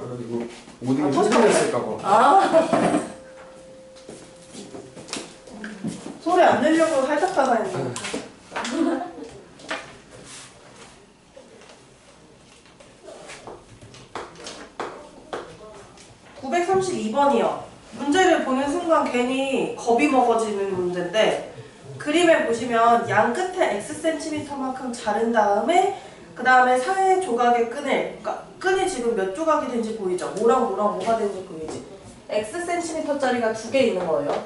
그래가지고 모든 게 토식하게? 헷갈렸을까봐. 아. 소리 안 내려고 살짝 따라했네. 932번이요. 문제를 보는 순간 괜히 겁이 먹어지는 문제인데 그림에 보시면 양 끝에 X센티미터만큼 자른 다음에 그 다음에 사이 조각의 끈을, 그러니까 끈이 지금 몇 조각이 된지 보이죠? 뭐랑 뭐가 된지 보이지? X센티미터짜리가 2개 있는 거예요.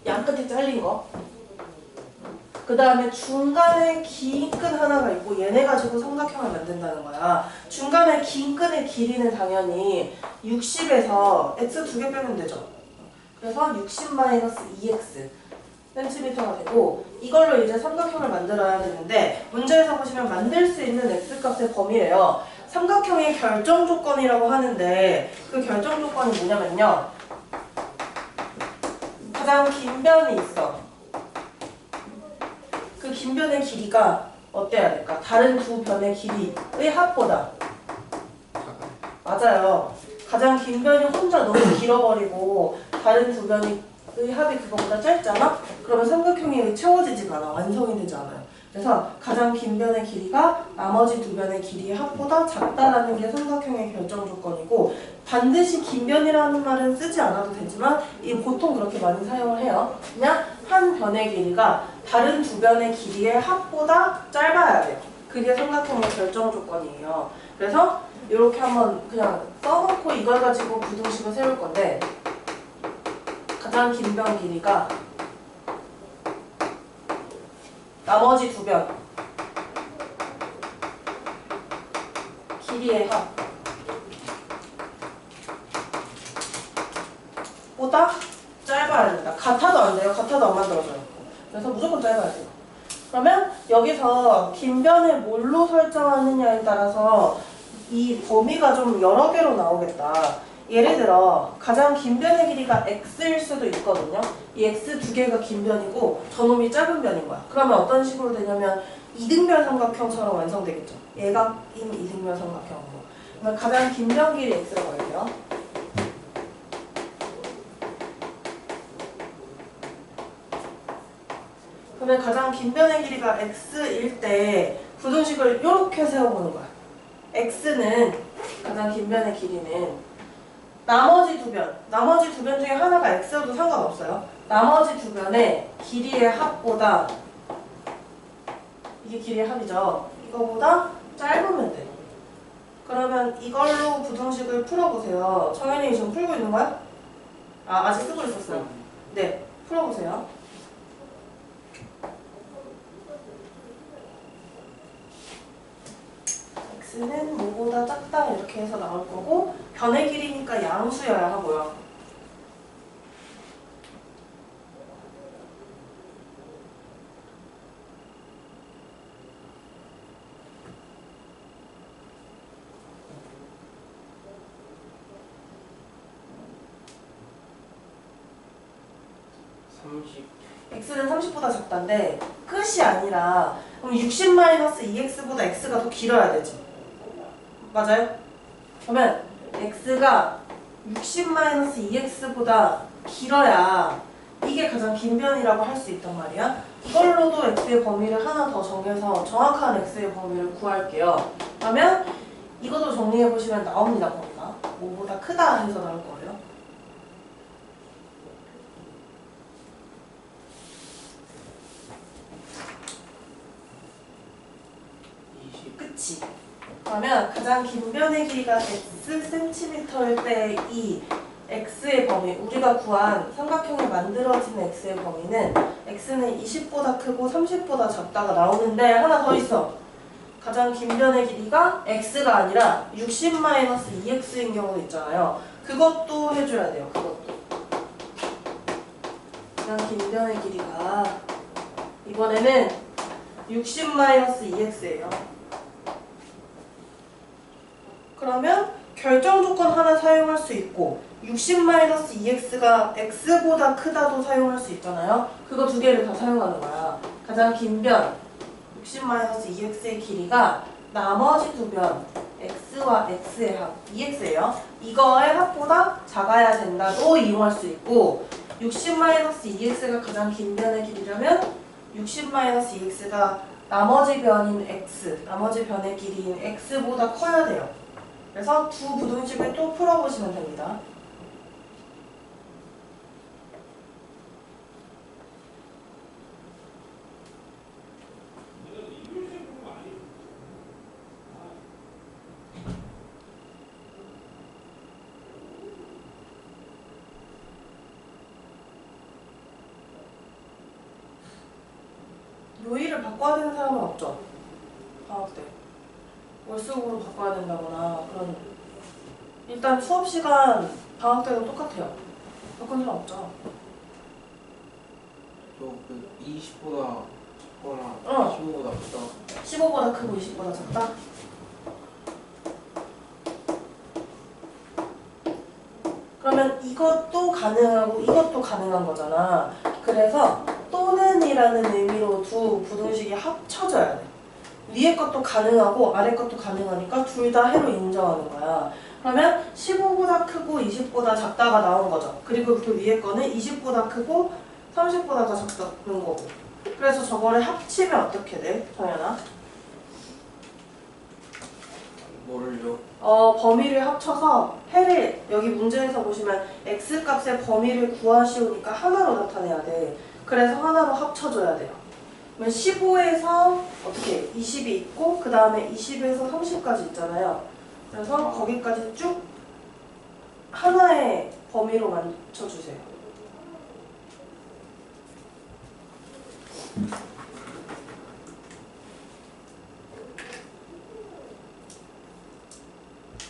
양 끝에 잘린 거. 그 다음에 중간에 긴 끈 하나가 있고 얘네 가지고 삼각형을 만든다는 거야. 중간에 긴 끈의 길이는 당연히 60에서 x 2개 빼면 되죠. 그래서 60-2x 센티미터가 되고 이걸로 이제 삼각형을 만들어야 되는데 문제에서 보시면 만들 수 있는 x값의 범위래요. 삼각형의 결정 조건이라고 하는데 그 결정 조건이 뭐냐면요. 가장 긴 변이 있어. 그 긴 변의 길이가 어때야 될까? 다른 두 변의 길이의 합보다. 맞아요. 가장 긴 변이 혼자 너무 길어버리고 다른 두 변의 합이 그거보다 짧잖아? 그러면 삼각형이 채워지지가 않아. 완성이 되지 않아요. 그래서 가장 긴 변의 길이가 나머지 두 변의 길이의 합보다 작다라는 게 삼각형의 결정 조건이고 반드시 긴 변이라는 말은 쓰지 않아도 되지만 이 보통 그렇게 많이 사용을 해요. 그냥 한 변의 길이가 다른 두 변의 길이의 합보다 짧아야 돼요. 그게 삼각형의 결정 조건이에요. 그래서 이렇게 한번 그냥 써놓고 이걸 가지고 부등식을 세울 건데 가장 긴 변 길이가 나머지 두 변 길이의 합 보다 짧아야 된다. 같아도 안 돼요. 같아도 안 만들어져요. 그래서 무조건 짧아야 돼요. 그러면 여기서 긴 변을 뭘로 설정하느냐에 따라서 이 범위가 좀 여러 개로 나오겠다. 예를 들어 가장 긴 변의 길이가 x일 수도 있거든요. 이 x 두 개가 긴 변이고 저놈이 짧은 변인 거야. 그러면 어떤 식으로 되냐면 이등변 삼각형처럼 완성되겠죠. 예각인 이등변 삼각형으로. 그러면 가장 긴 변 길이 x라고 할게요. 그러면 가장 긴 변의 길이가 x일 때 부등식을 이렇게 세워보는 거야. x는 가장 긴 변의 길이는 나머지 두 변 중에 하나가 x여도 상관없어요. 나머지 두 변의 길이의 합보다 이게 길이의 합이죠. 이거보다 짧으면 돼. 그러면 이걸로 부등식을 풀어보세요. 정현이 지금 풀고 있는 거야? 아, 아직 쓰고 있었어요. 네, 풀어보세요. x는 뭐보다 작다 이렇게 해서 나올 거고 변의 길이니까 양수여야 하고요. x는 30보다 작다인데 끝이 아니라 그럼 60-2x보다 x가 더 길어야 되지. 맞아요? 그러면 x가 60-2x보다 길어야 이게 가장 긴 변이라고 할 수 있단 말이야. 이걸로도 x의 범위를 하나 더 정해서 정확한 x의 범위를 구할게요. 그러면 이것도 정리해보시면 나옵니다. 범위가 5보다 크다 해서 나올 거예요. 그치? 그러면 가장 긴 변의 길이가 x 센티미터일 때 이 x의 범위, 우리가 구한 삼각형이 만들어진 x의 범위는 x는 20보다 크고 30보다 작다가 나오는데 하나 더 있어. 가장 긴 변의 길이가 x가 아니라 60-2x인 경우도 있잖아요. 그것도 해줘야 돼요. 그것도. 가장 긴 변의 길이가 이번에는 60-2x예요. 그러면 결정 조건 하나 사용할 수 있고 60-2x가 x보다 크다도 사용할 수 있잖아요. 그거 두 개를 다 사용하는 거야. 가장 긴 변 60-2x의 길이가 나머지 두 변 x x와 x의 합, 2x예요. 이거의 합보다 작아야 된다도 이용할 수 있고 60-2x가 가장 긴 변의 길이라면 60-2x가 나머지 변인 x, 나머지 변의 길이인 x보다 커야 돼요. 그래서 두 부등식을 또 풀어보시면 됩니다. 요일을 바꿔야 되는 사람은 없죠? 방학 때 월수금으로 바꿔야 된다거나 그런. 일단 수업 시간 방학 때도 똑같아요. 바꾼 사람 없죠? 저그 20보다 작거나 응. 15보다 크다. 15보다 크고 20보다 작다? 그러면 이것도 가능하고 이것도 가능한 거잖아. 그래서 또는이라는 의미로 두 부등식이 합쳐져야 돼. 위에 것도 가능하고 아래 것도 가능하니까 둘 다 해로 인정하는 거야. 그러면 15보다 크고 20보다 작다가 나온 거죠. 그리고 그 위에 거는 20보다 크고 30보다 더 작다는 거고. 그래서 저거를 합치면 어떻게 돼, 정연아? 뭐를요? 범위를 합쳐서 해를 여기 문제에서 보시면 x값의 범위를 구하시오니까 하나로 나타내야 돼. 그래서 하나로 합쳐줘야 돼요. 그러면 15에서 어떻게 20이 있고 그 다음에 20에서 30까지 있잖아요. 그래서 거기까지 쭉 하나의 범위로 맞춰주세요.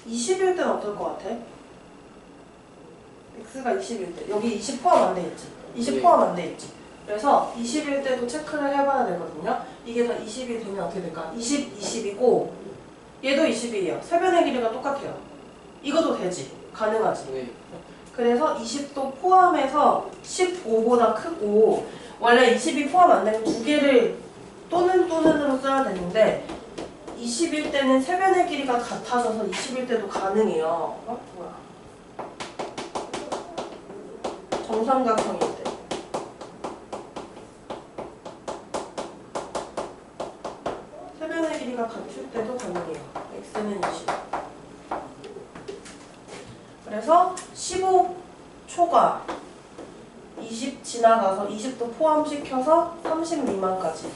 (20일) 때는 어떨 것 같아? x가 20일 때 여기 20 포함 안 돼 있지? 20 포함 안 돼 있지? 그래서 20일 때도 체크를 해봐야 되거든요. 이게 다 20이 되면 어떻게 될까? 20, 20이고 얘도 20이에요. 세 변의 길이가 똑같아요. 이것도 되지? 가능하지? 네. 그래서 20도 포함해서 15보다 크고 원래 20이 포함 안 되면 두 개를 또는으로 써야 되는데 20일 때는 세 변의 길이가 같아져서 20일 때도 가능해요. 뭐야? 정삼각형일 때. 세 변의 길이가 같을 때도 가능해요. x는 20. 그래서 15초가 20 지나가서 20도 포함시켜서 30 미만까지.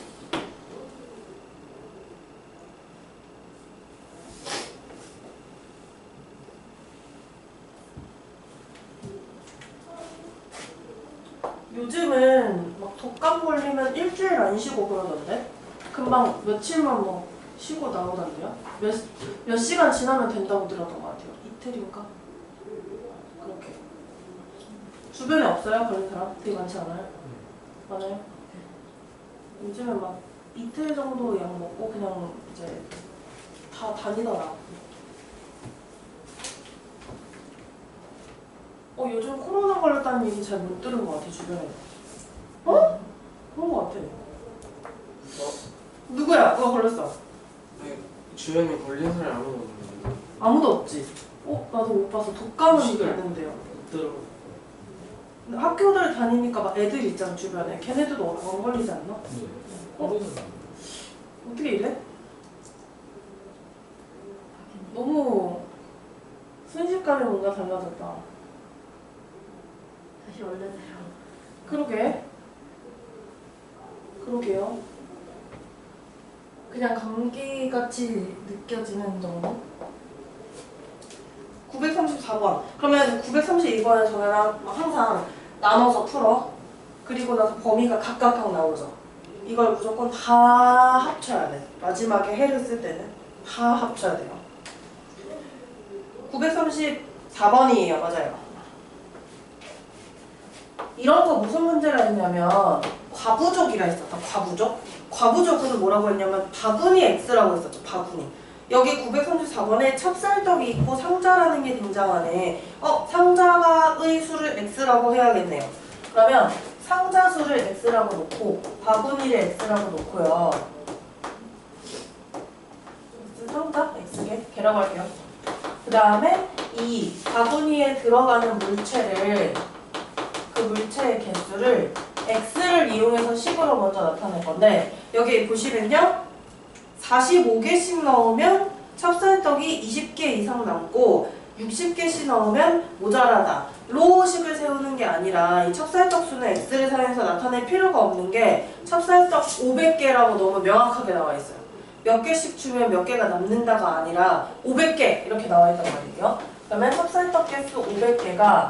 요즘은 막 독감 걸리면 일주일 안 쉬고 그러던데? 금방 며칠만 뭐 쉬고 나오던데요? 몇 시간 지나면 된다고 들었던 것 같아요. 이틀인가? 그렇게. 주변에 없어요? 그런 사람? 되게 많지 않아요? 많아요? 요즘은 막 이틀 정도 약 먹고 그냥 이제 다 다니더라. 요즘 코로나 걸렸다는 얘기 잘 못 들은 것 같아, 주변에. 어? 그런 것 같아. 누구야? 누가 걸렸어? 네, 주변에 걸린 사람이 아무도 없는데. 아무도 없지? 나도 못 봐서 독감은 시골. 있는데요. 들어. 근데 학교들 다니니까 막 애들 있잖아, 주변에. 걔네들도 안 걸리지 않나? 어떻게 이래? 너무 순식간에 뭔가 달라졌다. 다시 원래대로. 그러게요. 그냥 감기같이 느껴지는 정도? 934번. 그러면 932번에 저희랑 항상 나눠서 풀어. 그리고 나서 범위가 각각 나오죠. 이걸 무조건 다 합쳐야 돼. 마지막에 해를 쓸 때는 다 합쳐야 돼요. 934번이에요. 맞아요. 이런 거 무슨 문제가 있냐면 과부족이라 했었다. 과부족은 뭐라고 했냐면 바구니 x라고 했었죠. 바구니. 여기 934번에 찹쌀떡이 있고 상자라는 게 등장하네. 상자가의 수를 x라고 해야겠네요. 그러면 상자 수를 x라고 놓고 바구니를 x라고 놓고요. 상자 x 개라고 할게요. 그 다음에 이 바구니에 들어가는 물체를 그 물체의 개수를 x를 이용해서 식으로 먼저 나타낼 건데 여기 보시면요 45개씩 넣으면 찹쌀떡이 20개 이상 남고 60개씩 넣으면 모자라다 로식을 세우는 게 아니라 이 찹쌀떡 수는 x를 사용해서 나타낼 필요가 없는 게 찹쌀떡 500개라고 너무 명확하게 나와 있어요. 몇 개씩 주면 몇 개가 남는다가 아니라 500개 이렇게 나와 있단 말이에요. 그러면 찹쌀떡 개수 500개가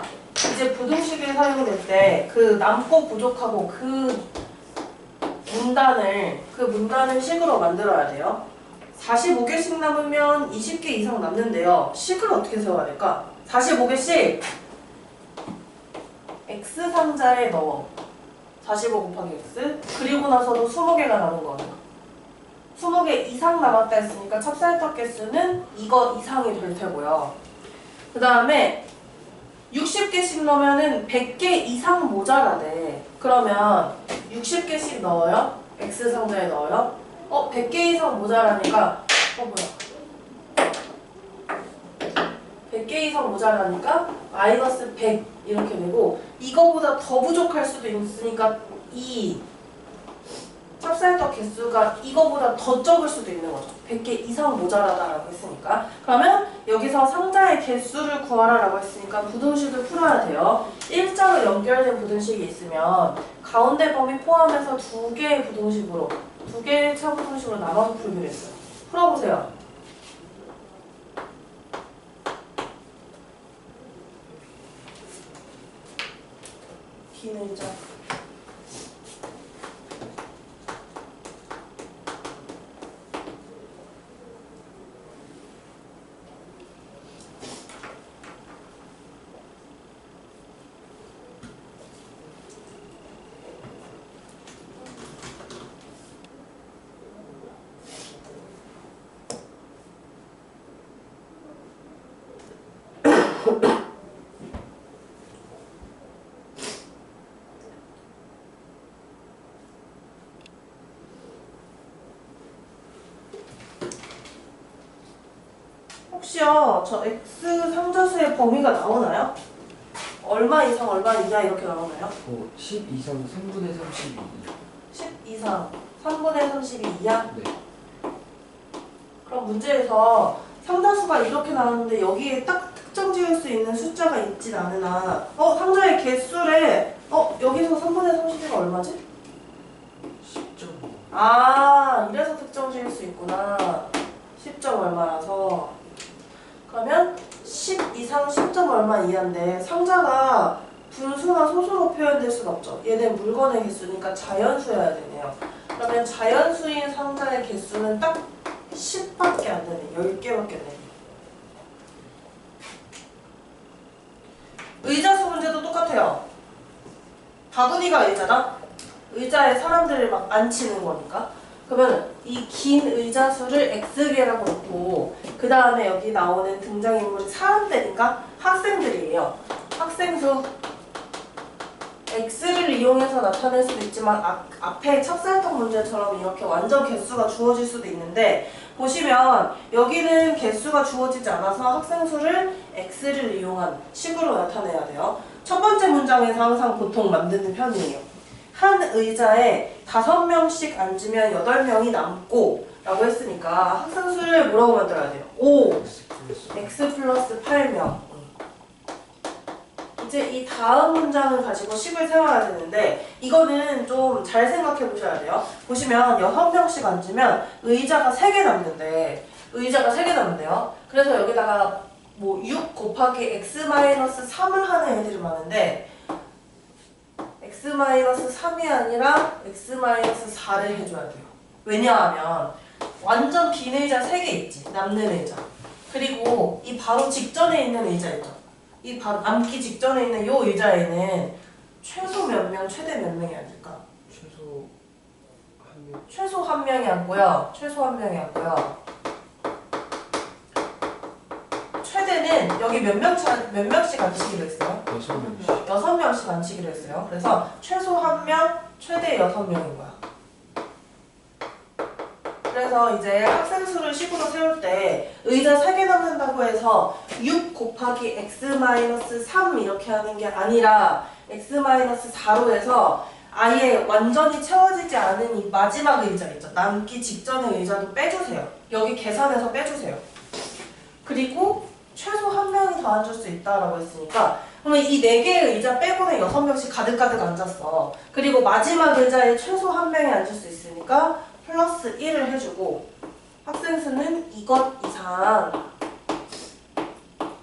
이제 부등식을 사용될 때 그 남고 부족하고 그 문단을 식으로 만들어야 돼요. 45개씩 남으면 20개 이상 남는데요. 식을 어떻게 세워야 될까? 45개씩 x 상자에 넣어. 45 곱하기 x. 그리고 나서도 20개가 남은 거예요. 20개 이상 남았다 했으니까 찹쌀떡 개수는 이거 이상이 될 테고요. 그 다음에 60개씩 넣으면은 100개 이상 모자라대. 그러면 60개씩 넣어요. x 상자에 넣어요. 100개 이상 모자라니까 뭐야 100개 이상 모자라니까 마이너스 100 이렇게 되고 이거보다 더 부족할 수도 있으니까 이 찹쌀떡 개수가 이거보다 더 적을 수도 있는 거죠. 100개 이상 모자라다라고 했으니까. 그러면 여기서 상자의 개수를 구하라라고 했으니까 부등식을 풀어야 돼요. 일자로 연결된 부등식이 있으면 가운데 범위 포함해서 두 개의 부등식으로 두 개의 차부등식으로 나눠서 풀기로 했어요. 풀어보세요. 긴 의자. 혹시요 저 x 상자수의 범위가 나오나요? 얼마 이상 얼마 이하 이렇게 나오나요? 10 이상 3분의 32. 10 이상 3분의 32 이하? 네. 그럼 문제에서 상자수가 이렇게 나오는데 여기에 딱 특정 지을 수 있는 숫자가 있진 않으나 상자의 개수래 여기서 3분의 32가 얼마지? 10.5. 아 이래서 특정 지을 수 있구나. 10점 얼마라서 그러면 10 이상 10점 얼마 이하인데 상자가 분수나 소수로 표현될 수는 없죠. 얘는 물건의 개수니까 자연수여야 되네요. 그러면 자연수인 상자의 개수는 딱 10밖에 안 되네. 10개밖에 안 되네. 의자수 문제도 똑같아요. 바구니가 의자다? 의자에 사람들을 막 앉히는 거니까. 그러면 이 긴 의자수를 x개라고 놓고 그 다음에 여기 나오는 등장인물이 사람들인가? 학생들이에요. 학생수 x를 이용해서 나타낼 수도 있지만 앞에 찹쌀떡 문제처럼 이렇게 완전 개수가 주어질 수도 있는데 보시면 여기는 개수가 주어지지 않아서 학생수를 x를 이용한 식으로 나타내야 돼요. 첫 번째 문장에서 항상 보통 만드는 편이에요. 한 의자에 5명씩 앉으면 8명이 남고 라고 했으니까 학생수를 뭐라고 만들어야 돼요? 5 x 플러스 8명. 이제 이 다음 문장을 가지고 식을 세워야 되는데 이거는 좀 잘 생각해 보셔야 돼요. 보시면 6명씩 앉으면 의자가 3개 남는데요. 그래서 여기다가 뭐 6 곱하기 x-3을 하는 애들이 많은데 x-3이 아니라 x-4를 해줘야 돼요. 왜냐하면 완전 빈 의자 3개 있지. 남는 의자. 그리고 이 바로 직전에 있는 의자 있죠. 이 바로 남기 직전에 있는 이 의자에는 최소 몇 명, 최대 몇 명이 앉을까? 최소 한 명이 앉고요. 최대는 여기 몇 명씩 앉히기로 했어요? 6명씩. 6명씩 앉히기로 했어요. 그래서 최소 1명, 최대 6명인 거야. 그래서 이제 학생 수를 식으로 세울 때 의자 3개 남는다고 해서 6 곱하기 x-3 이렇게 하는 게 아니라 x-4로 해서 아예 완전히 채워지지 않은 이 마지막 의자 있죠. 남기 직전의 의자도 빼주세요. 여기 계산해서 빼주세요. 그리고 최소 1명이 더 앉을 수 있다라고 했으니까 그러면 이 4개의 의자 빼고는 6명씩 가득가득 앉았어. 그리고 마지막 의자에 최소 1명이 앉을 수 있으니까 플러스 1을 해주고 학생 수는 이것 이상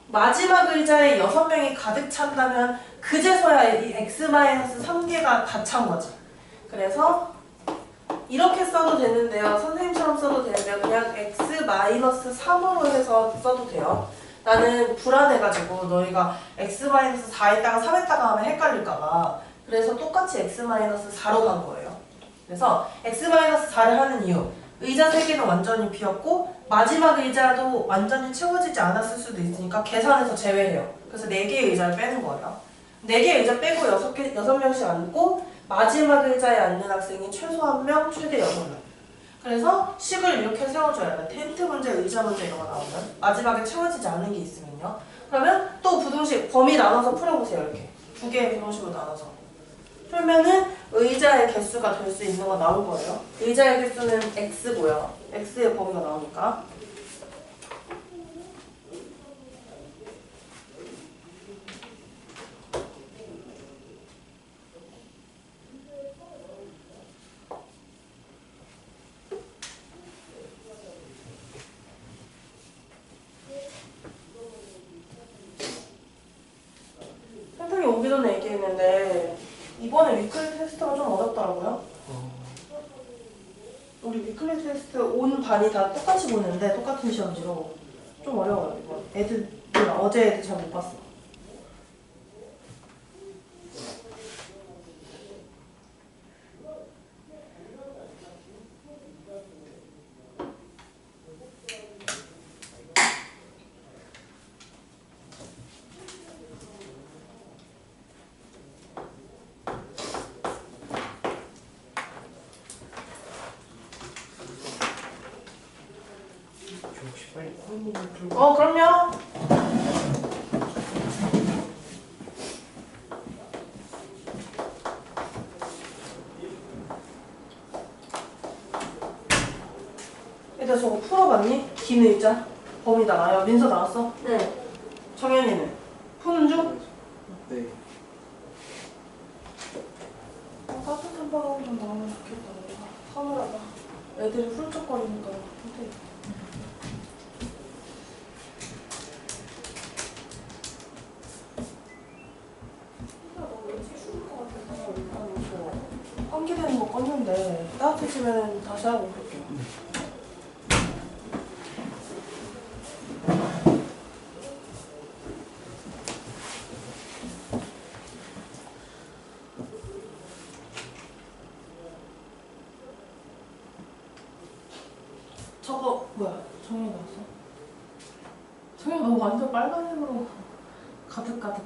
마지막 의자에 6명이 가득 찬다면 그제서야 이 x-3개가 다 찬 거지. 그래서 이렇게 써도 되는데요. 선생님처럼 써도 되는데 그냥 x-3으로 해서 써도 돼요. 나는 불안해가지고 너희가 x-4에다가 3에다가 하면 헷갈릴까봐 그래서 똑같이 x-4로 간 거예요. 그래서 x-4를 하는 이유 의자 3개는 완전히 비었고 마지막 의자도 완전히 채워지지 않았을 수도 있으니까 계산해서 제외해요. 그래서 4개의 의자를 빼는 거예요. 4개의 의자 빼고 6명씩 앉고 마지막 의자에 앉는 학생이 최소 1명, 최대 6명. 그래서 식을 이렇게 세워줘야 돼. 텐트 문제, 의자 문제 이런 거 나오면 마지막에 채워지지 않는 게 있으면요. 그러면 또 부등식 범위 나눠서 풀어보세요. 이렇게 2개의 부등식으로 나눠서 풀면은 의자의 개수가 될 수 있는 거 나올 거예요. 의자의 개수는 x고요. x의 범위가 나오니까. 선생님이 오기 전에 얘기했는데 이번에 위클리 테스트가 좀 어렵더라고요. 우리 위클리 테스트 온 반이 다 똑같이 보는데 똑같은 시험지로 좀 어려워요. 이번 애들 어제 애들 잘 못 봤어. 혹시 빨리 그럼요. 얘들아 저거 풀어봤니? 긴 의자 범위 나와요. 민서 나왔어? 네. 정현이는? 푸는 중? 네. 따뜻한 바람 좀 나오면 좋겠다. 사느라다. 애들이 훌쩍거리니까 힘들어. 환기되는 거 껐는데 따뜻해지면 다시 하고 그럴게요. 저거 뭐야? 정현이 나왔어? 정현이 너 완전 빨간 색으로 가득가득.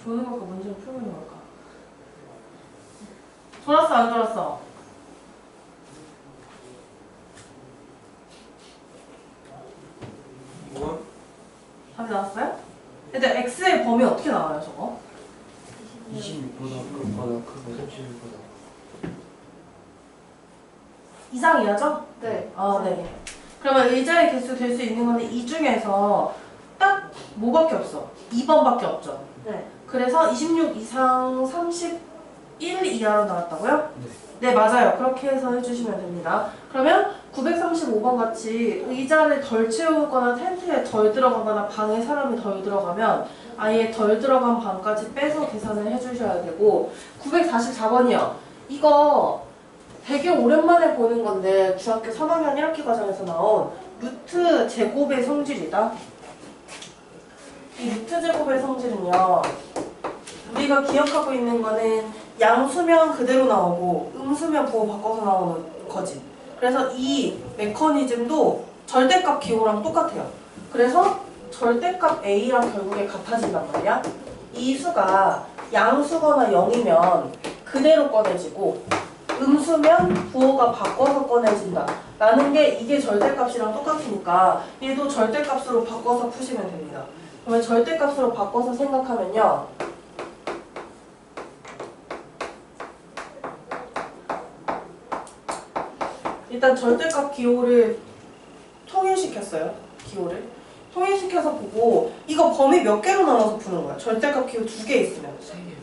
조는 걸까 문제를 풀고 있는 걸까? 돌았어 안 돌았어? 뭐? 답이 나왔어요? 근데 x의 범위 어떻게 나와요 저거? 26보다 크고 37보다 이상 이하죠? 네. 아 네. 그러면 의자의 개수 될 수 있는 건데 이 중에서 딱 뭐밖에 없어? 2번밖에 없죠? 네. 그래서 26 이상 31 이하로 나왔다고요? 네. 네 맞아요. 그렇게 해서 해주시면 됩니다. 그러면 935번 같이 의자를 덜 채우거나 텐트에 덜 들어가거나 방에 사람이 덜 들어가면 아예 덜 들어간 방까지 빼서 계산을 해주셔야 되고 944번이요. 이거 되게 오랜만에 보는 건데 중학교 3학년 1학기 과정에서 나온 루트 제곱의 성질이다. 이 루트 제곱의 성질은요. 우리가 기억하고 있는 거는 양수면 그대로 나오고 음수면 보호 바꿔서 나오는 거지. 그래서 이 메커니즘도 절대값 기호랑 똑같아요. 그래서 절대값 A랑 결국에 같아진단 말이야. 이 수가 양수거나 0이면 그대로 꺼내지고 음수면 부호가 바꿔서 꺼내진다 라는 게 이게 절대값이랑 똑같으니까 얘도 절대값으로 바꿔서 푸시면 됩니다. 그러면 절대값으로 바꿔서 생각하면요, 일단 절대값 기호를 통일시켰어요. 기호를 통일시켜서 보고 이거 범위 몇 개로 나눠서 푸는 거야. 절대값 기호 2개 있으면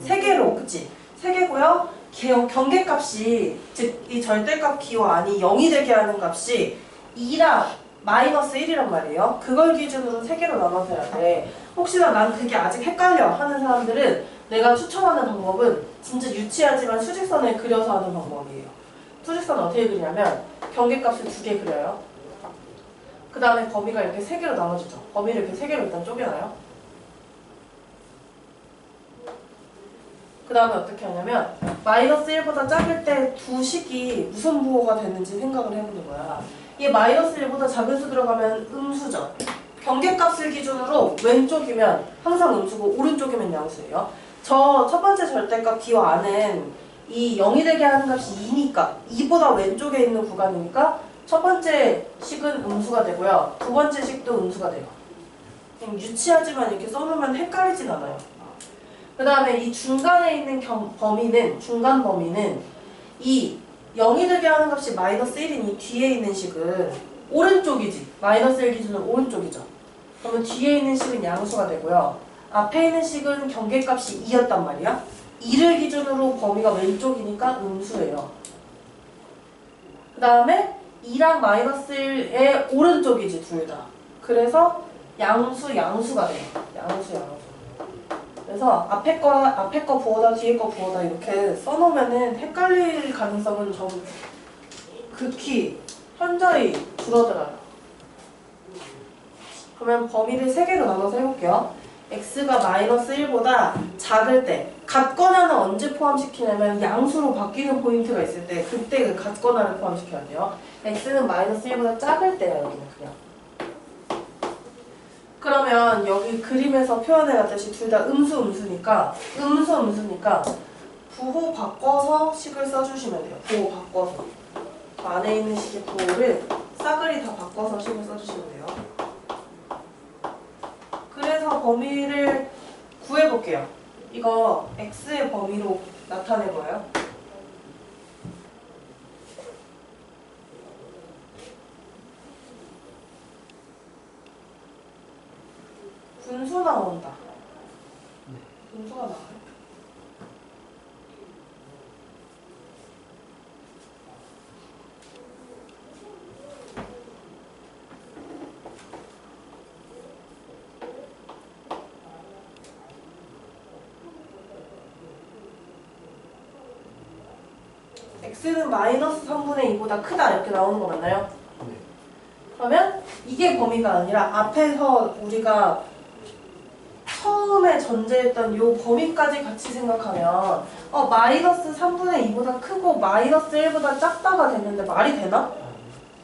3개로, 그치? 3개고요. 경계값이, 즉 이 절대값 기호 안이 0이 되게 하는 값이 2랑 마이너스 1이란 말이에요. 그걸 기준으로 3개로 나눠서 해야 돼. 혹시나 난 그게 아직 헷갈려 하는 사람들은 내가 추천하는 방법은 진짜 유치하지만 수직선을 그려서 하는 방법이에요. 수직선을 어떻게 그리냐면 경계값을 2개 그려요. 그 다음에 범위가 이렇게 3개로 나눠지죠. 범위를 이렇게 3개로 일단 쪼개놔요. 그 다음에 어떻게 하냐면 마이너스 1보다 작을 때 두 식이 무슨 부호가 되는지 생각을 해보는 거야. 이게 마이너스 1보다 작은 수 들어가면 음수죠. 경계값을 기준으로 왼쪽이면 항상 음수고 오른쪽이면 양수예요. 저 첫 번째 절대값 기호 안은 이 0이 되게 하는 값이 2니까 2보다 왼쪽에 있는 구간이니까 첫 번째 식은 음수가 되고요. 두 번째 식도 음수가 돼요. 유치하지만 이렇게 써놓으면 헷갈리진 않아요. 그 다음에 이 중간에 있는 범위는, 중간 범위는 이 0이 되게 하는 값이 마이너스 1이니 뒤에 있는 식은 오른쪽이지. 마이너스 1 기준으로 오른쪽이죠. 그러면 뒤에 있는 식은 양수가 되고요. 앞에 있는 식은 경계값이 2였단 말이야. 2를 기준으로 범위가 왼쪽이니까 음수예요. 그 다음에 2랑 마이너스 1의 오른쪽이지, 둘 다. 그래서 양수가 돼요. 양수. 그래서 앞에 거 부호다, 뒤에 거 부호다 이렇게 써놓으면은 헷갈릴 가능성은 좀 극히 현저히 줄어들어요. 그러면 범위를 3개로 나눠서 해볼게요. x가 마이너스 1보다 작을 때, 같거나는 언제 포함시키냐면 양수로 바뀌는 포인트가 있을 때 그때 그 같거나를 포함시켜야 돼요. x는 마이너스 1보다 작을 때야, 여기는 그냥. 그러면 여기 그림에서 표현해놨듯이 둘 다 음수니까 부호 바꿔서 식을 써주시면 돼요. 부호 바꿔서. 안에 있는 식의 부호를 싸그리 다 바꿔서 식을 써주시면 돼요. 그래서 범위를 구해볼게요. 이거 x의 범위로 나타내봐요. 분수 나온다. 분수가 나와요. x는 마이너스 3분의 2보다 크다 이렇게 나오는 거 맞나요? 네. 그러면 이게 범위가 아니라 앞에서 우리가 처음에 전제했던 요 범위까지 같이 생각하면 마이너스 3분의 2보다 크고 마이너스 1보다 작다가 됐는데 말이 되나?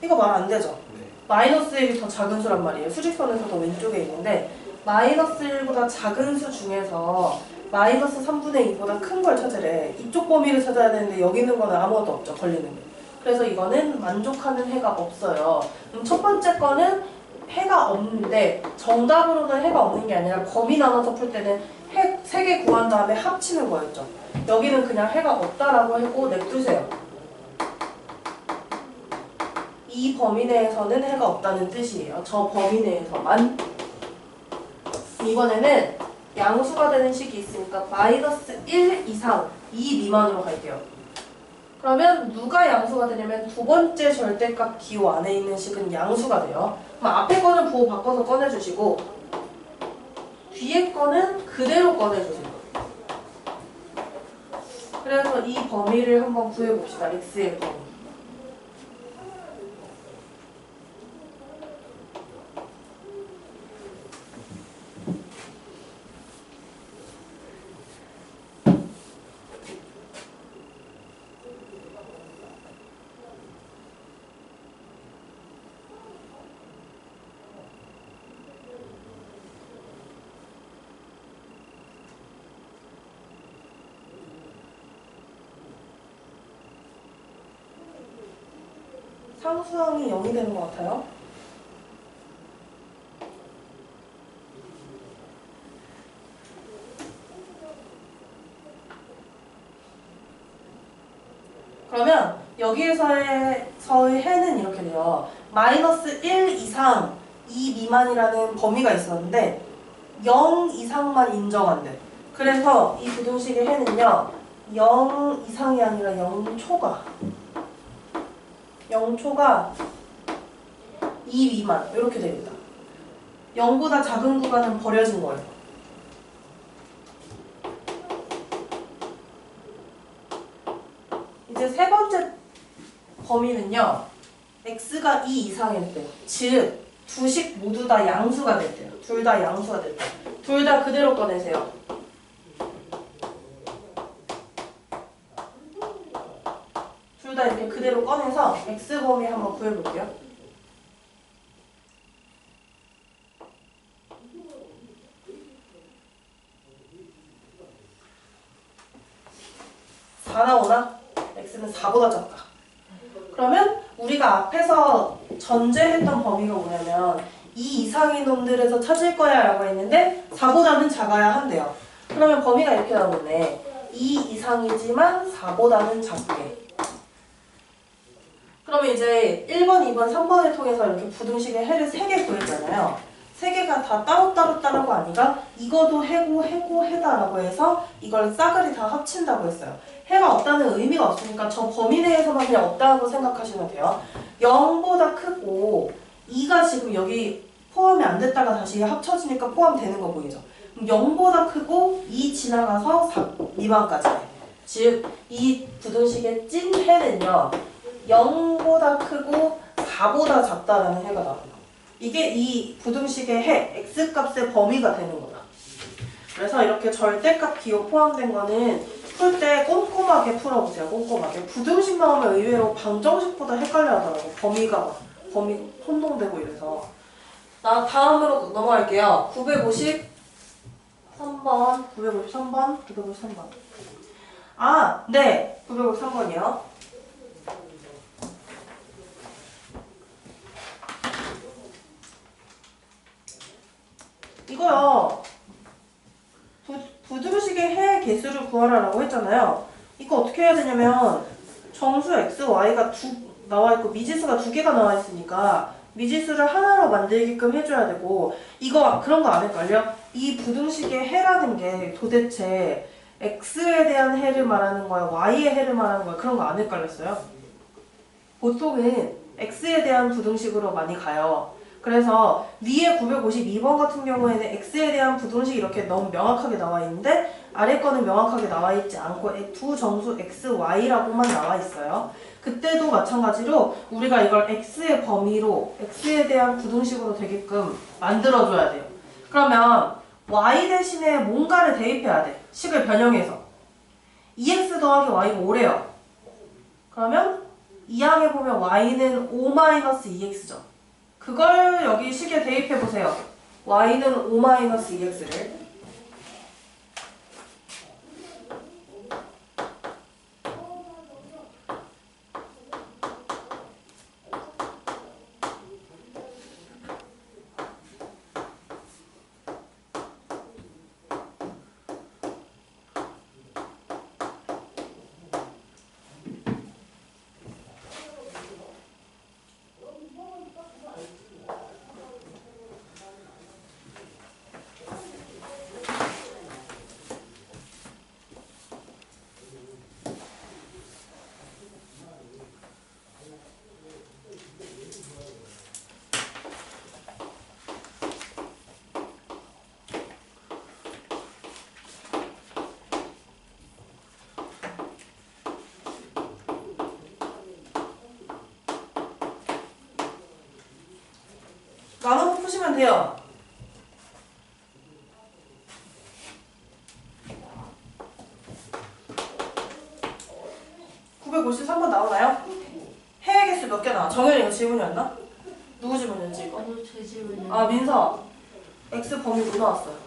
이거 말 안 되죠? 네. 마이너스 1이 더 작은 수란 말이에요. 수직선에서 더 왼쪽에 있는데 마이너스 1보다 작은 수 중에서 마이너스 3분의 2보다 큰 걸 찾으래. 이쪽 범위를 찾아야 되는데 여기 있는 거는 아무것도 없죠. 걸리는 게. 그래서 이거는 만족하는 해가 없어요. 그럼 첫 번째 거는 해가 없는데 정답으로는 해가 없는 게 아니라 범위 나눠서 풀 때는 해 3개 구한 다음에 합치는 거였죠. 여기는 그냥 해가 없다라고 하고 냅두세요. 이 범위 내에서는 해가 없다는 뜻이에요. 저 범위 내에서만. 이번에는 양수가 되는 식이 있으니까 마이너스 1 이상 2 미만으로 갈게요. 그러면 누가 양수가 되냐면 두 번째 절대값 기호 안에 있는 식은 양수가 돼요. 그럼 앞에 거는 부호 바꿔서 꺼내주시고 뒤에 거는 그대로 꺼내주세요. 그래서 이 범위를 한번 구해봅시다. x의 범위. 상수항이 0이 되는 것 같아요. 그러면 여기에서의 해는 이렇게 돼요. 마이너스 1 이상 2 미만이라는 범위가 있었는데 0 이상만 인정한대. 그래서 이 부등식의 해는요 0 이상이 아니라 0초가 2 미만 이렇게 됩니다. 0보다 작은 구간은 버려진 거예요. 이제 세 번째 범위는요 x가 2 이상일 때, 즉 두 식 모두 다 양수가 될 때요. 둘 다 양수가 될 때. 둘 다 그대로 꺼내세요. 둘 다 이렇게 그대로 꺼내서 x 범위 한번 구해볼게요. 다 나오나? x는 4보다 작다. 그러면 우리가 앞에서 전제했던 범위가 뭐냐면 2 이상인 놈들에서 찾을 거야 라고 했는데 4보다는 작아야 한대요. 그러면 범위가 이렇게 나오네. 2 이상이지만 4보다는 작게. 그러면 이제 1번, 2번, 3번을 통해서 이렇게 부등식의 해를 3개 구했잖아요. 3개가 다 따로따로 따라고 아니라 이거도 해고 해다라고 해서 이걸 싸그리 다 합친다고 했어요. 해가 없다는 의미가 없으니까 저 범위 내에서만 그냥 없다고 생각하시면 돼요. 0보다 크고 2가 지금 여기 포함이 안 됐다가 다시 합쳐지니까 포함되는 거 보이죠? 0보다 크고 2 지나가서 4 미만까지. 즉 이 부등식의 찐 해는요 0보다 크고 4보다 작다라는 해가 나와요. 이게 이 부등식의 해, x값의 범위가 되는 거다. 그래서 이렇게 절대값 기호 포함된 거는 풀 때 꼼꼼하게 풀어보세요. 꼼꼼하게. 부등식 나오면 의외로 방정식보다 헷갈려 하더라고. 범위 혼동되고 이래서. 다음으로 넘어갈게요. 953번. 아, 네. 953번이요. 이거요. 부등식의 해 개수를 구하라라고 했잖아요. 이거 어떻게 해야 되냐면 정수 x, y가 나와 있고 미지수가 2개가 나와 있으니까 미지수를 하나로 만들게끔 해줘야 되고 이거 그런 거 안 헷갈려? 이 부등식의 해라는 게 도대체 x에 대한 해를 말하는 거야, y의 해를 말하는 거야? 그런 거 안 헷갈렸어요? 보통은 x에 대한 부등식으로 많이 가요. 그래서 위에 952번 같은 경우에는 x에 대한 부등식이 이렇게 너무 명확하게 나와 있는데 아래 거는 명확하게 나와 있지 않고 두 정수 x, y라고만 나와 있어요. 그때도 마찬가지로 우리가 이걸 x의 범위로 x에 대한 부등식으로 되게끔 만들어줘야 돼요. 그러면 y 대신에 뭔가를 대입해야 돼. 식을 변형해서. 2x 더하기 y가 5래요. 그러면 2항에 보면 y는 5-2x죠. 그걸 여기 식에 대입해보세요. y는 5-2x를. 나눠서 푸시면 돼요. (953번) 나오나요? 해외 개수 몇 개 나와? 정현이 이거 질문이었나? 누구 질문이었지 이거? 제 질문이요. 아 민서 x 범위 뭐 나왔어요?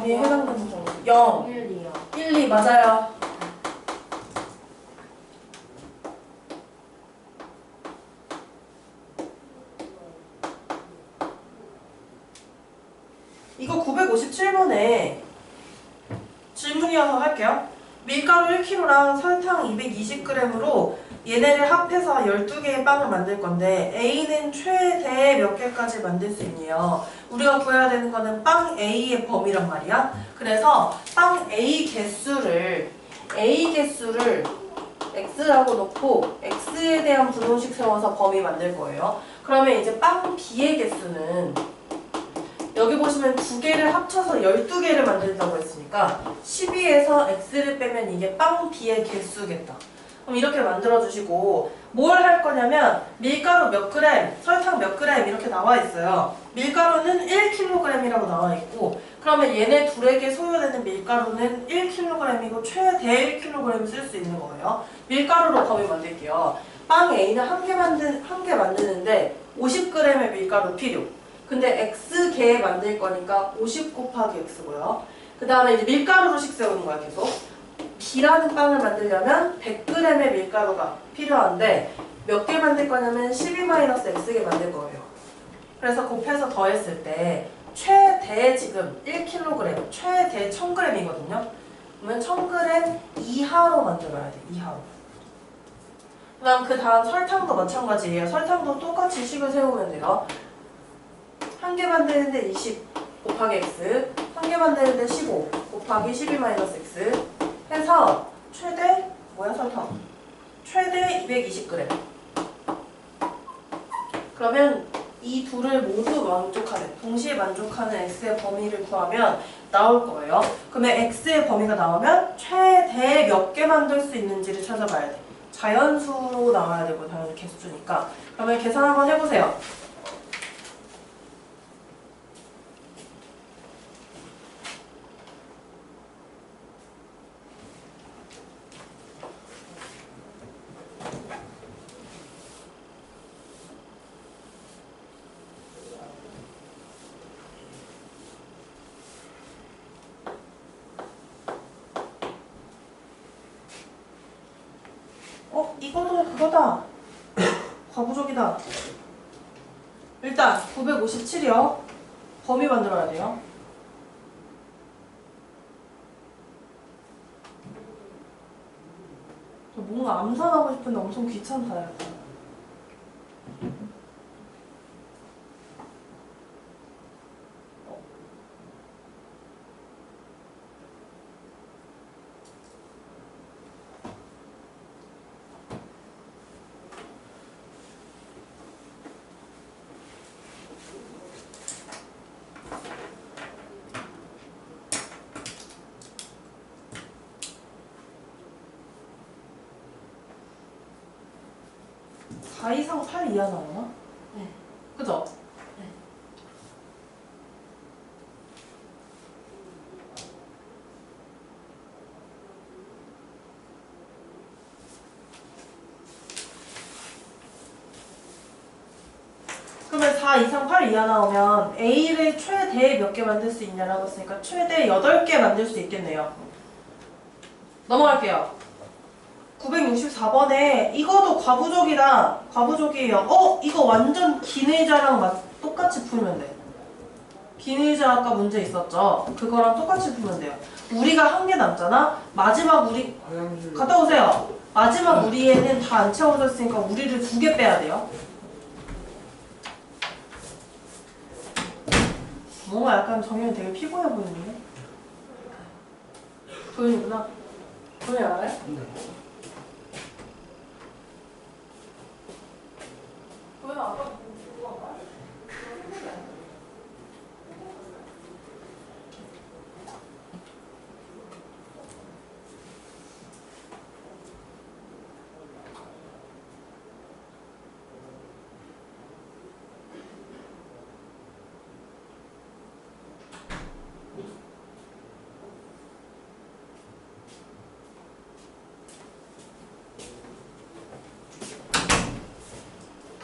범위에 해당되는 정수 0, 1, 2요. 1, 2 맞아요. 이거 957번에 질문이어서 할게요. 밀가루 1kg랑 설탕 220g으로 얘네를 합해서 12개의 빵을 만들 건데 A는 최대 몇 개까지 만들 수 있네요. 우리가 구해야 되는 거는 빵 A의 범위란 말이야. 그래서 빵 A 개수를 X라고 놓고 X에 대한 분호식 세워서 범위 만들 거예요. 그러면 이제 빵 B의 개수는 여기 보시면 2개를 합쳐서 12개를 만든다고 했으니까 12에서 X를 빼면 이게 빵 B의 개수겠다. 그럼 이렇게 만들어주시고 뭘 할 거냐면 밀가루 몇 그램, 설탕 몇 그램 이렇게 나와 있어요. 밀가루는 1kg이라고 나와 있고 그러면 얘네 둘에게 소요되는 밀가루는 1kg이고 최대 1kg 쓸 수 있는 거예요. 밀가루로 범위 만들게요. 빵 A는 한 개 만드는데 50g의 밀가루 필요. 근데 X개 만들 거니까 50 곱하기 X고요. 그 다음에 이제 밀가루로식 세우는 거야 계속. B라는 빵을 만들려면 100g의 밀가루가 필요한데 몇 개 만들 거냐면 12-X개 만들 거예요. 그래서 곱해서 더했을 때 최대 지금 1kg, 최대 1000g이거든요. 그러면 1000g 이하로 만들어야 돼. 이하로. 그 다음 설탕도 마찬가지예요. 설탕도 똑같이 식을 세우면 돼요. 한 개 만드는데 20 곱하기 X, 한 개 만드는데 15 곱하기 12-X 해서 최대 설탕? 최대 220g. 그러면 이 둘을 모두 만족하는, 동시에 만족하는 X의 범위를 구하면 나올 거예요. 그러면 X의 범위가 나오면 최대 몇 개 만들 수 있는지를 찾아봐야 돼. 자연수로 나와야 되고 당연히 개수니까. 그러면 계산 한번 해보세요. 이거도 그거다. 과부족이다. 일단 957이요. 범위 만들어야 돼요. 저 뭔가 암산하고 싶은데 엄청 귀찮다. 약간. 사 이상 8 이하 나오나? 네. 그죠? 네. 그러면 4 이상 8 이하 나오면 A를 최대 몇 개 만들 수 있냐라고 했으니까 최대 8개 만들 수 있겠네요. 넘어갈게요. 964번에 이거도 과부족이다. 과부족이에요. 이거 완전 긴 의자랑 똑같이 풀면 돼. 긴 의자 아까 문제 있었죠? 그거랑 똑같이 풀면 돼요. 우리가 한 개 남잖아? 마지막 우리 화장실 갔다 오세요. 마지막 우리에는 다 안 채워져 있으니까 우리를 2개 빼야 돼요. 뭔가 약간 정연이 되게 피곤해 보이는데? 도윤이구나. 도윤이 알아요? 네. 도윤아 아까 누구 알아요?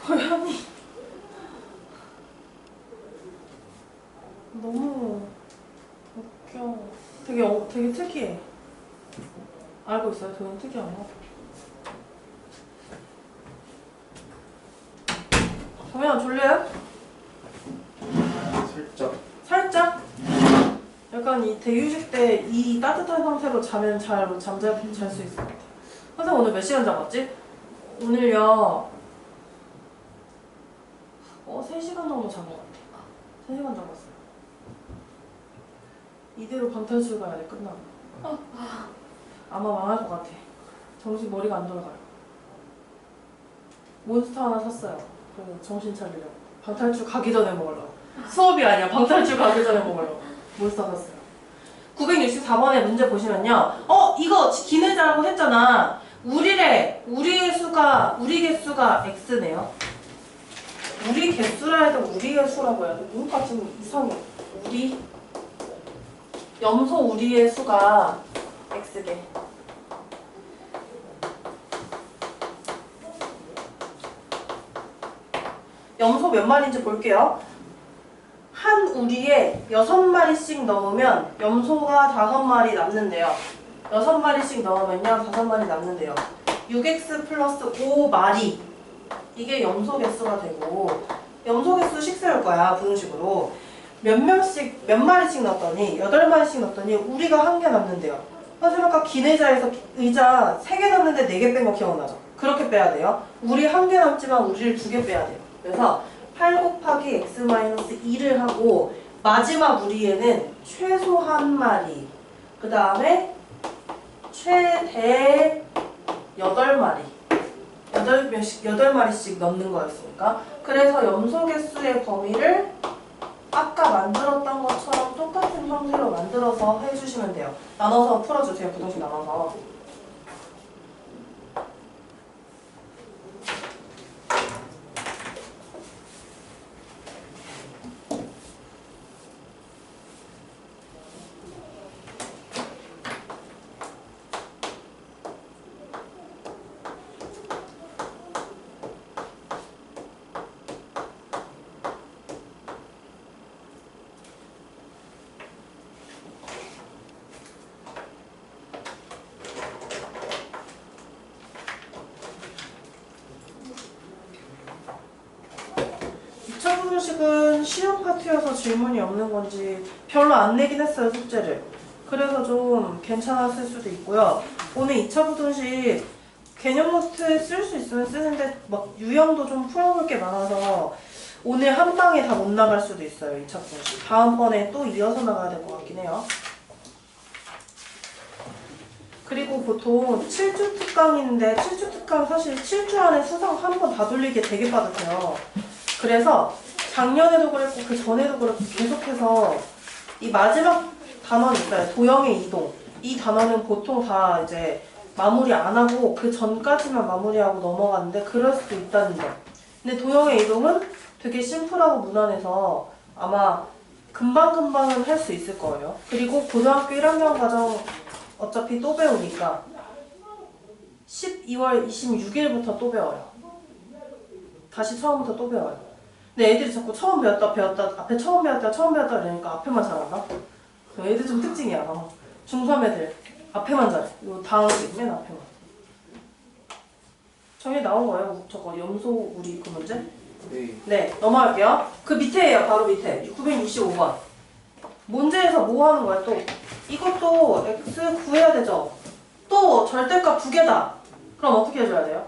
도연이 너무 웃겨. 알고 있어요. 도형 특이하네. 정현아 졸려요? 살짝. 살짝? 약간 이 대휴식 때 이 따뜻한 상태로 자면 잘 수 있을 것 같아. 선생님 오늘 몇 시간 잡았지? 오늘요 3시간 정도 잔 것 같아. 3시간 잡았어요. 이대로 방탈출 가야 돼. 끝나고 아마 망할 것 같아. 머리가 안 돌아가요. 몬스터 하나 샀어요. 그래서 정신 차리려고. 방탈출 가기 전에 먹으려고. 수업이 아니야. 방탈출 가기 전에 먹으려고. 몬스터 샀어요. 964번에 문제 보시면요. 이거 기내자라고 했잖아. 우리 개수가 x네요. 우리 개수라 해도 우리 개수라고 해야 돼. 뭔가 좀 이상해. 염소 우리의 수가 x개. 염소 몇 마리인지 볼게요. 한 우리에 6마리씩 넣으면 염소가 5마리 남는데요. 6마리씩 넣으면요 5마리 남는데요. 6x 플러스 5마리 이게 염소 개수가 되고 염소 개수 식세울 거야 부등식으로. 몇 마리씩 넣었더니 8마리씩 넣었더니 우리가 1개 남는데요. 선생님 아까 기내자에서 의자 3개 남는데 4개 뺀 거 기억나죠? 그렇게 빼야 돼요. 우리 1개 남지만 우리를 2개 빼야 돼요. 그래서 8 곱하기 x-2를 하고 마지막 우리에는 최소 1마리 그 다음에 최대 8마리 8마리씩 넣는 거였으니까. 그래서 염소 개수의 범위를 아까 만들었던 것처럼 똑같은 형태로 만들어서 해주시면 돼요. 나눠서 풀어주세요. 부등식 나눠서. 부등식은 시험 파트여서 질문이 없는 건지 별로 안 내긴 했어요, 숙제를. 그래서 좀 괜찮았을 수도 있고요. 오늘 2차 부등식 개념 노트에 쓸 수 있으면 쓰는데 막 유형도 좀 풀어볼 게 많아서 오늘 한 방에 다 못 나갈 수도 있어요, 2차 부등식. 다음번에 또 이어서 나가야 될 것 같긴 해요. 그리고 보통 7주 특강인데 7주 특강 사실 7주 안에 수상 한 번 다 돌리기 되게 빠듯해요. 그래서 작년에도 그랬고 그 전에도 그랬고 계속해서 이 마지막 단원 있어요. 도형의 이동. 이 단원은 보통 다 이제 마무리 안 하고 그 전까지만 마무리하고 넘어가는데 그럴 수도 있다는 점. 근데 도형의 이동은 되게 심플하고 무난해서 아마 금방금방은 할 수 있을 거예요. 그리고 고등학교 1학년 과정 어차피 또 배우니까 12월 26일부터 또 배워요. 다시 처음부터 또 배워요. 근데 애들이 자꾸 처음 배웠다 앞에 처음 배웠다 이러니까 앞에만 잘한다? 애들 좀 특징이야. 중3 애들 앞에만 잘해. 요 다음 맨 앞에만. 정리 나온 거예요? 저거 염소 우리 그 문제? 네. 네, 넘어갈게요. 그 밑에예요. 바로 밑에 965번. 문제에서 뭐 하는 거야 또? 이것도 x 구해야 되죠? 또 절대값 2개다. 그럼 어떻게 해줘야 돼요?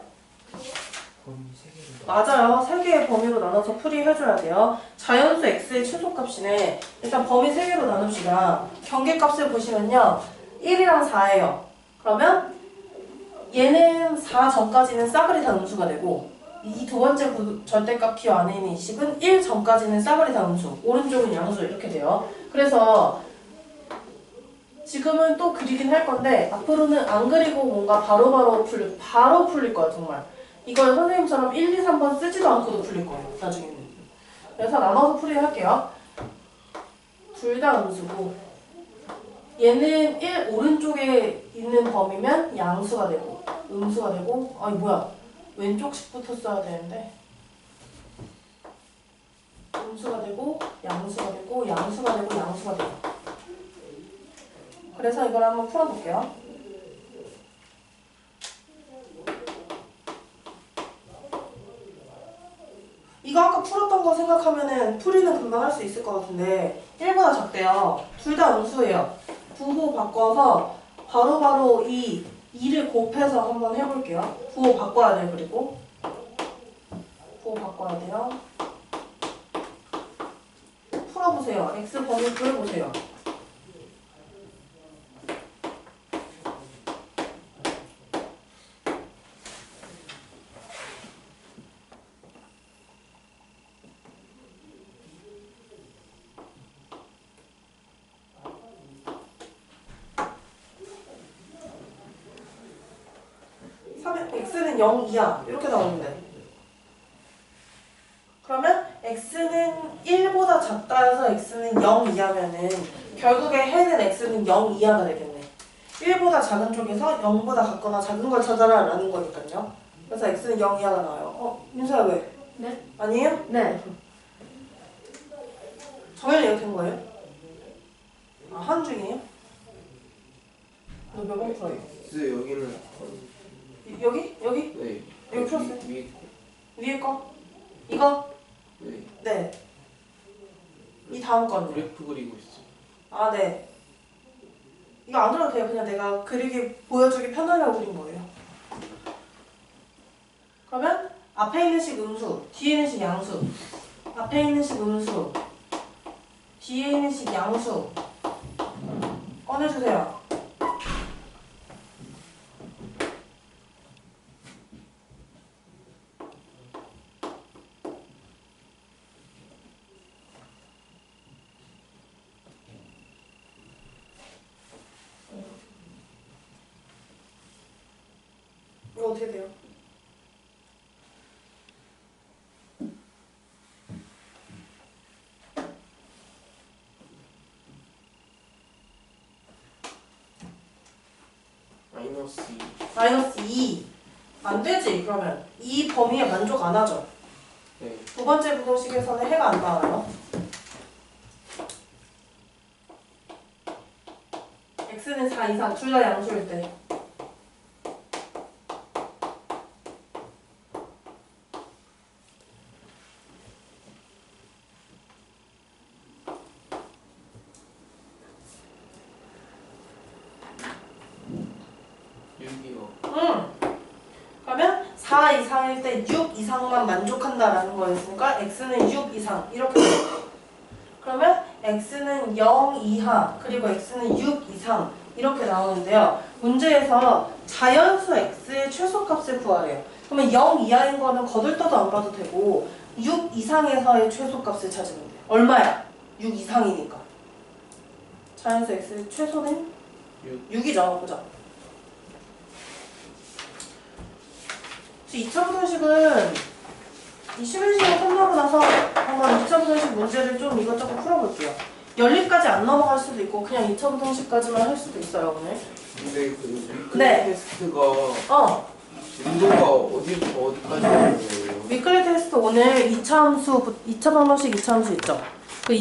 범위 3개로. 맞아요. 3개의 범위로 나눠서 풀이해줘야 돼요. 자연수 x의 최소값이네. 일단 범위 3개로 나눕시다. 경계값을 보시면요. 1이랑 4예요. 그러면 얘는 4 전까지는 싸그리 다 음수가 되고 이 두 번째 절대값 q 안에 있는 이 식은 1 전까지는 싸그리 다 음수, 오른쪽은 양수 이렇게 돼요. 그래서 지금은 또 그리긴 할 건데 앞으로는 안 그리고 뭔가 바로 풀릴 거야 정말. 이걸 선생님처럼 1, 2, 3번 쓰지도 않고도 풀릴 거예요 나중에는. 그래서 나눠서 풀이할게요. 둘 다 음수고 얘는 1 오른쪽에 있는 범위면 양수가 되고 음수가 되고 아니 뭐야 왼쪽식부터 써야 되는데 음수가 되고 양수가 되고 양수가 되고 양수가 되고. 그래서 이걸 한번 풀어볼게요. 이거 아까 풀었던 거 생각하면은 풀이는 금방 할 수 있을 것 같은데 1보다 작대요. 둘 다 음수예요. 부호 바꿔서 바로바로 이 2를 곱해서 한번 해볼게요. 부호 바꿔야 돼요. 그리고 부호 바꿔야 돼요. 풀어보세요. x 범위 그려보세요. x는 0 이하 이렇게 나오는데 그러면 x는 1보다 작다 해서 x는 0 이하면은 결국에 해는 x는 0 이하가 되겠네. 1보다 작은 쪽에서 0보다 같거나 작은 걸 찾아라 라는 거니까요. 그래서 x는 0 이하가 나와요. 민서야 왜? 네? 아니에요? 네. 정현이 이렇게 한 거예요? 아, 한 중이에요? 너 몇 번 풀어요? X 여기는 여기? 여기? 네. 여기 풀었어요? 위 위에 거? 이거? 네. 네. 이 다음 거는? 그래프 그리고 있어요. 아, 네. 이거 안 그려도 돼요. 그냥 내가 그리기, 보여주기 편하려고 그린 거예요. 그러면 앞에 있는 식 음수, 뒤에 있는 식 양수. 앞에 있는 식 음수, 뒤에 있는 식 양수. 꺼내주세요. 이거 어떻게 돼요? 마이너스 2. 마이너스 2. 안 되지, 그러면. 이 범위에 만족 안 하죠. 네. 두 번째 부등식에서는 해가 안 나와요. x는 4 이상, 둘 다 양수일 때. 그러면 4 이상일 때 6 이상만 만족한다라는 거였으니까 x는 6 이상 이렇게 돼요. 그러면 x는 0 이하 그리고 x는 6 이상 이렇게 나오는데요. 문제에서 자연수 x의 최소값을 구하래요. 그러면 0 이하인 거는 거들떠도 안 봐도 되고 6 이상에서의 최소값을 찾으면 돼요. 얼마야? 6 이상이니까. 자연수 x의 최소는 6이죠. 그죠? 2차 부등식은 이 11시간 끝나고 나서 한번 2차 부등식 문제를 좀 이것저것 풀어볼게요. 연립까지 안 넘어갈 수도 있고 그냥 2차 부등식까지만 할 수도 있어요 오늘. 근데 그 네. 테스트가 진도가 어디까지 하는 거예요? 위클리 테스트 오늘 2차 함수, 2차 방정식 2차 함수 있죠? 그